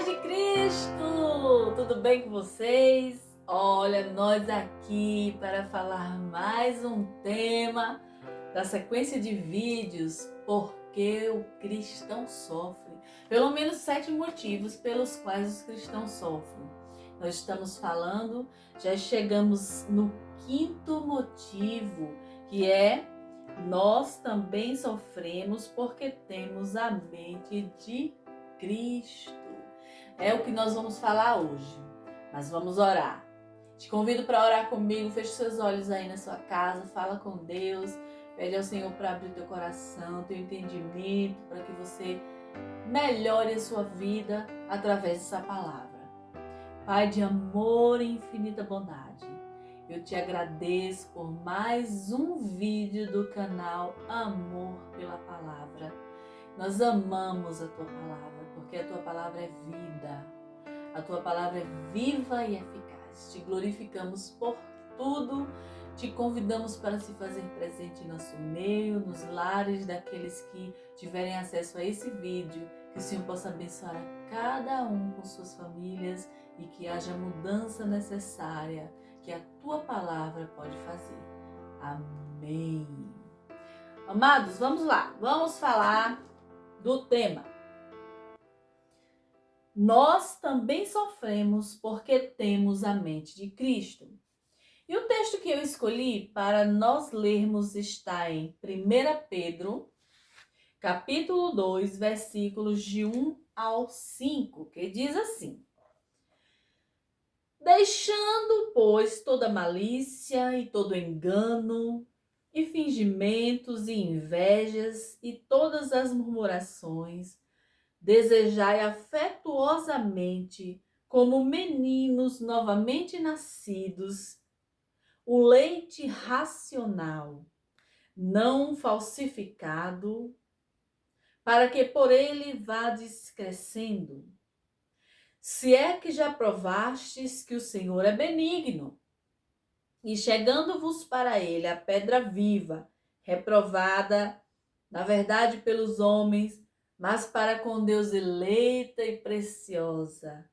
de Cristo! Tudo bem com vocês? Olha, nós aqui para falar mais um tema da sequência de vídeos Por que o cristão sofre? Pelo menos 7 motivos pelos quais os cristãos sofrem. Nós estamos falando, já chegamos no 5º motivo, que é: nós também sofremos porque temos a mente de Cristo. É o que nós vamos falar hoje, mas vamos orar. Te convido para orar comigo, feche seus olhos aí na sua casa, fala com Deus, pede ao Senhor para abrir teu coração, teu entendimento, para que você melhore a sua vida através dessa palavra. Pai de amor e infinita bondade, eu te agradeço por mais um vídeo do canal Amor pela Palavra. Nós amamos a tua palavra, porque a tua palavra é vida. A tua palavra é viva e eficaz. Te glorificamos por tudo. Te convidamos para se fazer presente em nosso meio, nos lares daqueles que tiverem acesso a esse vídeo. Que o Senhor possa abençoar a cada um com suas famílias e que haja a mudança necessária que a tua palavra pode fazer. Amém. Amados, vamos lá. Vamos falar do tema. Nós também sofremos porque temos a mente de Cristo. E o texto que eu escolhi para nós lermos está em 1 Pedro, capítulo 2, versículos de 1 ao 5, que diz assim: deixando, pois, toda malícia e todo engano, e fingimentos e invejas e todas as murmurações, desejai afetuosamente, como meninos novamente nascidos, o leite racional, não falsificado, para que por ele vades crescendo. Se é que já provastes que o Senhor é benigno, e chegando-vos para ele a pedra viva, reprovada, na verdade, pelos homens, mas para com Deus eleita e preciosa.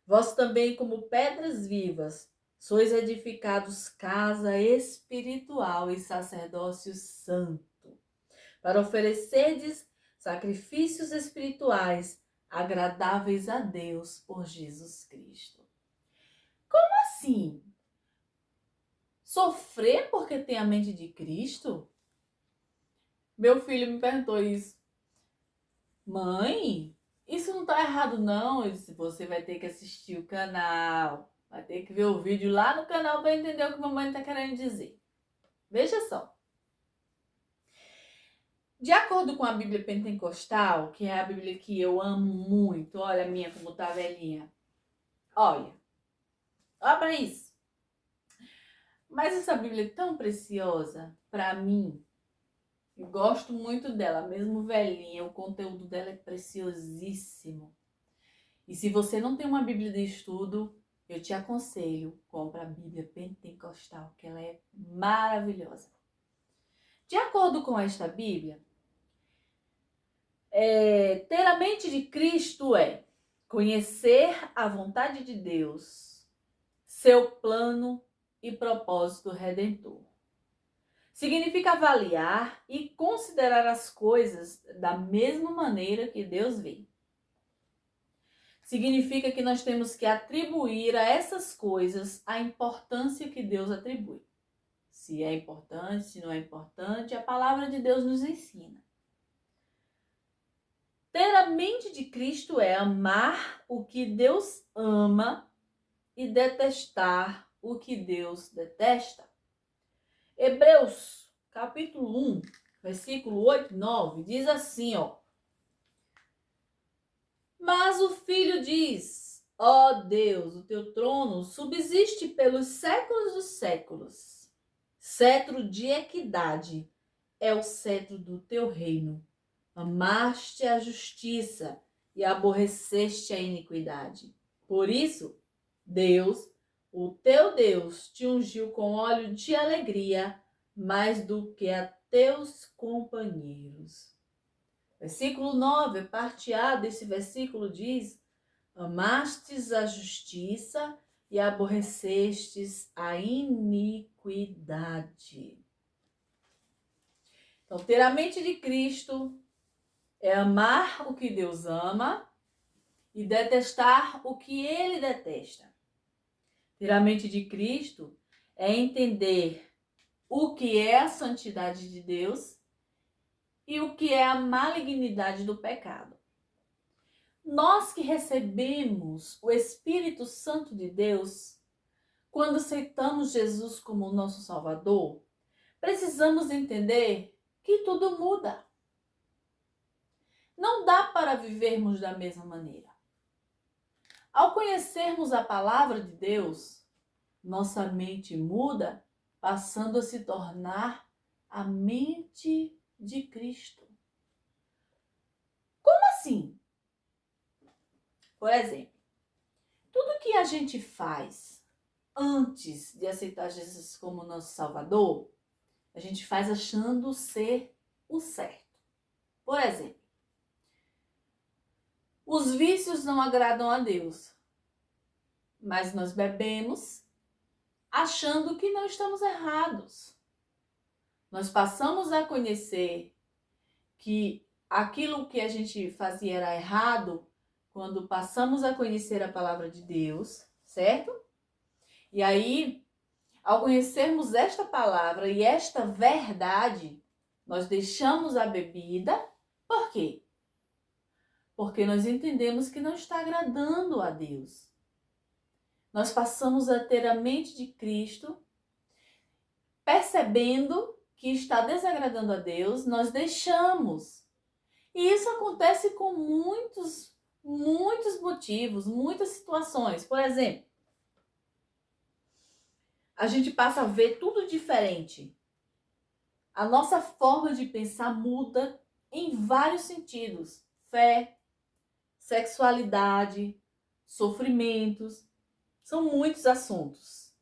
Vós também, como pedras vivas, sois edificados casa espiritual e sacerdócio santo, para oferecerdes sacrifícios espirituais agradáveis a Deus por Jesus Cristo. Como assim? Sofrer porque tem a mente de Cristo? Meu filho me perguntou isso. Mãe, isso não tá errado não. Eu disse: você vai ter que assistir o canal, vai ter que ver o vídeo lá no canal para entender o que a mamãe tá querendo dizer. Veja só. De acordo com a Bíblia Pentecostal, que é a Bíblia que eu amo muito, olha a minha como tá velhinha. Olha para isso. Mas essa Bíblia é tão preciosa para mim. Eu gosto muito dela, mesmo velhinha, o conteúdo dela é preciosíssimo. E se você não tem uma Bíblia de estudo, eu te aconselho, compra a Bíblia Pentecostal, que ela é maravilhosa. De acordo com esta Bíblia, ter a mente de Cristo é conhecer a vontade de Deus, seu plano e propósito redentor. Significa avaliar e considerar as coisas da mesma maneira que Deus vê. Significa que nós temos que atribuir a essas coisas a importância que Deus atribui. Se é importante, se não é importante, a palavra de Deus nos ensina. Ter a mente de Cristo é amar o que Deus ama e detestar o que Deus detesta. Hebreus, capítulo 1, versículo 8 e 9, diz assim, mas o Filho diz: ó Deus, o teu trono subsiste pelos séculos dos séculos. Cetro de equidade é o cetro do teu reino. Amaste a justiça e aborreceste a iniquidade. Por isso, Deus, o teu Deus, te ungiu com óleo de alegria mais do que a teus companheiros. Versículo 9, parte A desse versículo diz: Amastes a justiça e aborrecestes a iniquidade. Então, ter a mente de Cristo é amar o que Deus ama e detestar o que ele detesta. Ter a mente de Cristo é entender o que é a santidade de Deus e o que é a malignidade do pecado. Nós que recebemos o Espírito Santo de Deus, quando aceitamos Jesus como o nosso Salvador, precisamos entender que tudo muda. Não dá para vivermos da mesma maneira. Ao conhecermos a palavra de Deus, nossa mente muda, passando a se tornar a mente de Cristo. Como assim? Por exemplo, tudo que a gente faz antes de aceitar Jesus como nosso Salvador, a gente faz achando ser o certo. Por exemplo, os vícios não agradam a Deus, mas nós bebemos achando que não estamos errados. Nós passamos a conhecer que aquilo que a gente fazia era errado quando passamos a conhecer a palavra de Deus, certo? E aí, ao conhecermos esta palavra e esta verdade, nós deixamos a bebida. Por quê? Porque nós entendemos que não está agradando a Deus. Nós passamos a ter a mente de Cristo, percebendo que está desagradando a Deus, nós deixamos. E isso acontece com muitos motivos, muitas situações. Por exemplo, a gente passa a ver tudo diferente. A nossa forma de pensar muda em vários sentidos. Fé, sexualidade, sofrimentos, são muitos assuntos.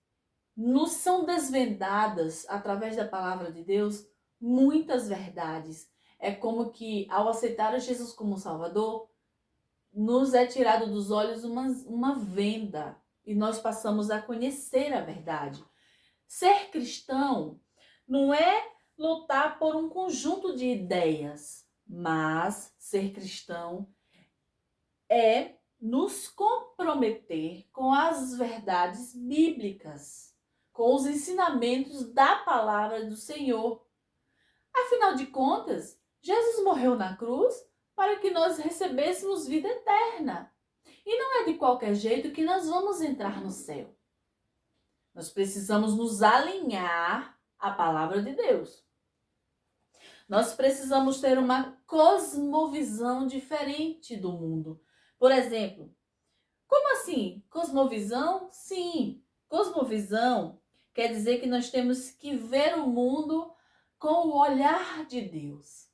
Nos são desvendadas, através da palavra de Deus, muitas verdades. É como que, ao aceitar a Jesus como Salvador, nos é tirado dos olhos uma venda e nós passamos a conhecer a verdade. Ser cristão não é lutar por um conjunto de ideias, mas ser cristão é nos comprometer com as verdades bíblicas, com os ensinamentos da palavra do Senhor. Afinal de contas, Jesus morreu na cruz para que nós recebêssemos vida eterna. E não é de qualquer jeito que nós vamos entrar no céu. Nós precisamos nos alinhar à palavra de Deus. Nós precisamos ter uma cosmovisão diferente do mundo. Por exemplo, como assim? Cosmovisão? Sim, cosmovisão quer dizer que nós temos que ver o mundo com o olhar de Deus.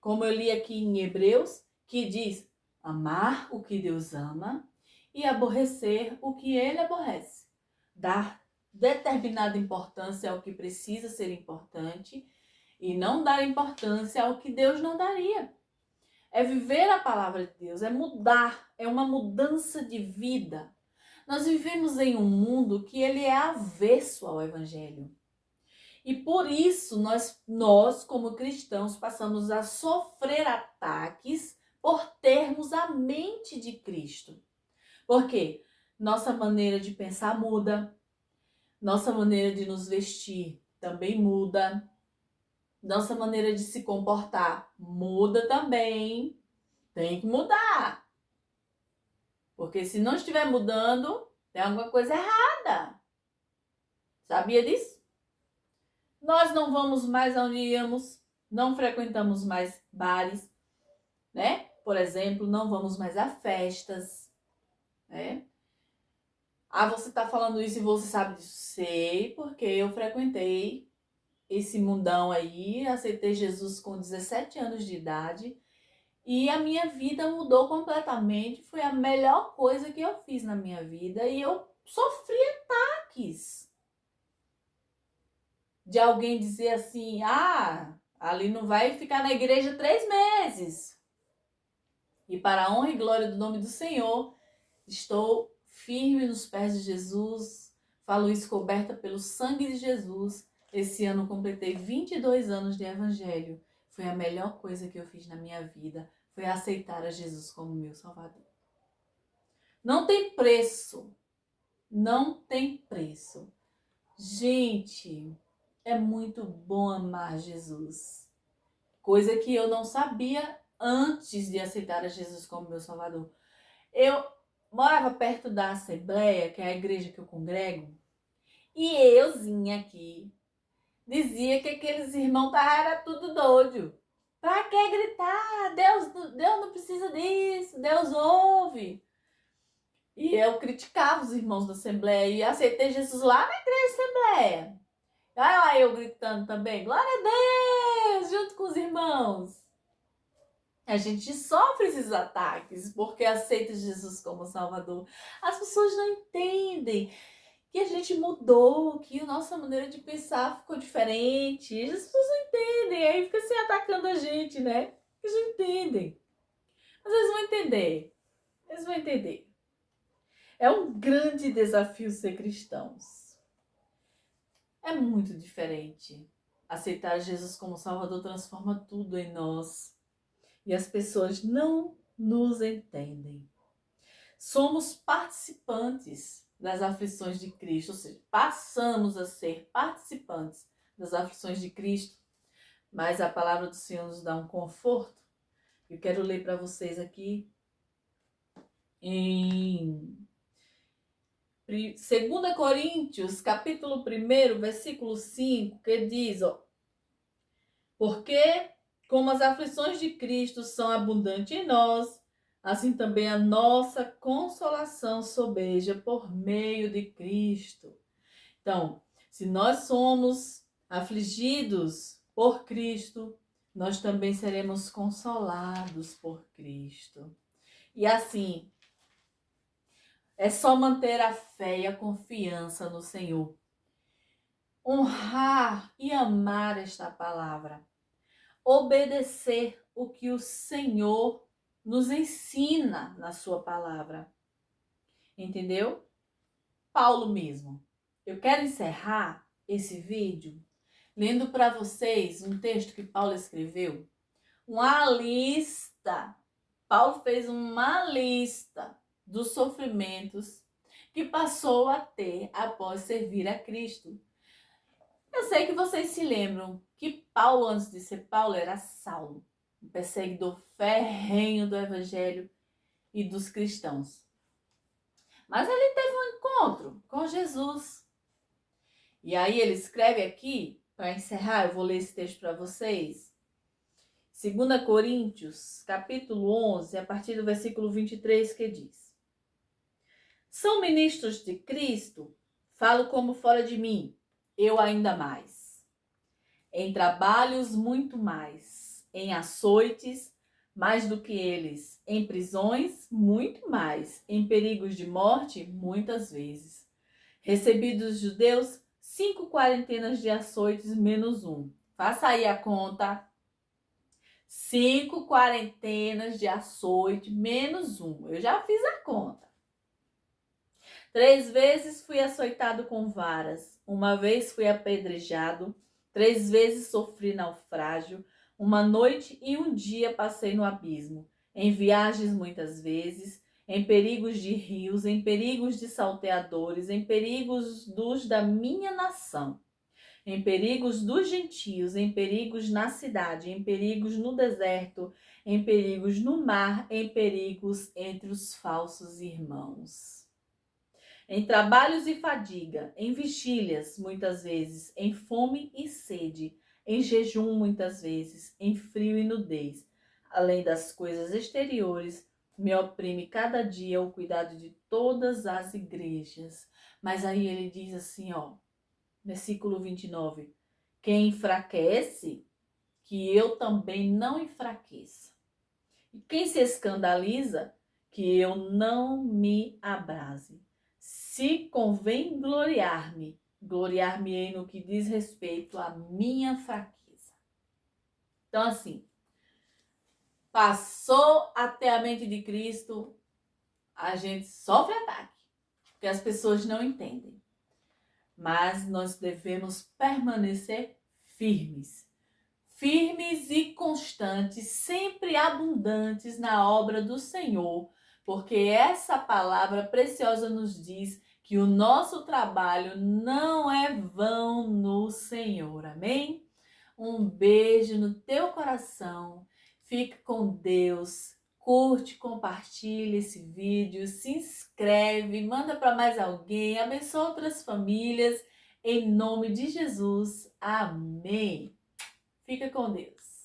Como eu li aqui em Hebreus, que diz amar o que Deus ama e aborrecer o que ele aborrece. Dar determinada importância ao que precisa ser importante e não dar importância ao que Deus não daria. É viver a palavra de Deus, é mudar, é uma mudança de vida. Nós vivemos em um mundo que ele é avesso ao evangelho. E por isso nós como cristãos, passamos a sofrer ataques por termos a mente de Cristo. Por quê? Nossa maneira de pensar muda, nossa maneira de nos vestir também muda, nossa maneira de se comportar muda também. Tem que mudar. Porque se não estiver mudando, tem alguma coisa errada. Sabia disso? Nós não vamos mais aonde íamos, não frequentamos mais bares, né? Por exemplo, não vamos mais a festas, né? Ah, você tá falando isso e você sabe disso? Sei, porque eu frequentei esse mundão aí, aceitei Jesus com 17 anos de idade e a minha vida mudou completamente. Foi a melhor coisa que eu fiz na minha vida e eu sofri ataques de alguém dizer assim, ali não vai ficar na igreja 3 meses. E para a honra e glória do nome do Senhor, Estou firme nos pés de Jesus. Falo isso coberta pelo sangue de Jesus. Esse ano completei 22 anos de evangelho. Foi a melhor coisa que eu fiz na minha vida. Foi aceitar a Jesus como meu Salvador. Não tem preço. Não tem preço. Gente, é muito bom amar Jesus. Coisa que eu não sabia antes de aceitar a Jesus como meu Salvador. Eu morava perto da Assembleia, que é a igreja que eu congrego, e euzinha aqui dizia que aqueles irmãos era tudo doido. Pra que gritar? Deus não precisa disso, Deus ouve. E eu criticava os irmãos da Assembleia e aceitei Jesus lá na igreja da Assembleia. Aí lá eu gritando também, glória a Deus, junto com os irmãos. A gente sofre esses ataques porque aceita Jesus como Salvador. As pessoas não entendem que a gente mudou, que a nossa maneira de pensar ficou diferente. As pessoas não entendem, aí fica assim atacando a gente, né? Eles não entendem. Mas eles vão entender. Eles vão entender. É um grande desafio ser cristãos. É muito diferente. Aceitar Jesus como Salvador transforma tudo em nós. E as pessoas não nos entendem. Somos participantes das aflições de Cristo, ou seja, passamos a ser participantes das aflições de Cristo, mas a palavra do Senhor nos dá um conforto. Eu quero ler para vocês aqui em 2 Coríntios, capítulo 1, versículo 5, que diz, porque como as aflições de Cristo são abundantes em nós, assim também a nossa consolação sobeja por meio de Cristo. Então, se nós somos afligidos por Cristo, nós também seremos consolados por Cristo. E assim, é só manter a fé e a confiança no Senhor. Honrar e amar esta palavra. Obedecer o que o Senhor nos ensina na sua palavra. Entendeu? Paulo mesmo. Eu quero encerrar esse vídeo lendo para vocês um texto que Paulo escreveu. Uma lista. Paulo fez uma lista dos sofrimentos que passou a ter após servir a Cristo. Eu sei que vocês se lembram que Paulo, antes de ser Paulo, era Saulo, um perseguidor ferrenho do evangelho e dos cristãos. Mas ele teve um encontro com Jesus. E aí ele escreve aqui, para encerrar, eu vou ler esse texto para vocês. 2 Coríntios, capítulo 11, a partir do versículo 23, que diz: São ministros de Cristo? Falo como fora de mim, eu ainda mais. Em trabalhos, muito mais. Em açoites, mais do que eles. Em prisões, muito mais. Em perigos de morte, muitas vezes. Recebi dos judeus 5 quarentenas de açoites menos um. Faça aí a conta. 5 quarentenas de açoite menos um. Eu já fiz a conta. 3 vezes fui açoitado com varas. 1 vez fui apedrejado. 3 vezes sofri naufrágio. 1 noite e 1 dia passei no abismo. Em viagens muitas vezes, em perigos de rios, em perigos de salteadores, em perigos dos da minha nação, em perigos dos gentios, em perigos na cidade, em perigos no deserto, em perigos no mar, em perigos entre os falsos irmãos. Em trabalhos e fadiga, em vigílias, muitas vezes, em fome e sede, em jejum, muitas vezes, em frio e nudez. Além das coisas exteriores, me oprime cada dia o cuidado de todas as igrejas. Mas aí ele diz assim, versículo 29, quem enfraquece, que eu também não enfraqueça. E quem se escandaliza, que eu não me abrase. Se convém gloriar-me, gloriar-me-ei no que diz respeito à minha fraqueza. Então, assim, passou até a mente de Cristo a gente sofre ataque, porque as pessoas não entendem. Mas nós devemos permanecer firmes. Firmes e constantes, sempre abundantes na obra do Senhor, porque essa palavra preciosa nos diz que o nosso trabalho não é vão no Senhor. Amém? Um beijo no teu coração. Fique com Deus. Curte, compartilha esse vídeo, se inscreve, manda para mais alguém, abençoa outras famílias. Em nome de Jesus. Amém. Fica com Deus.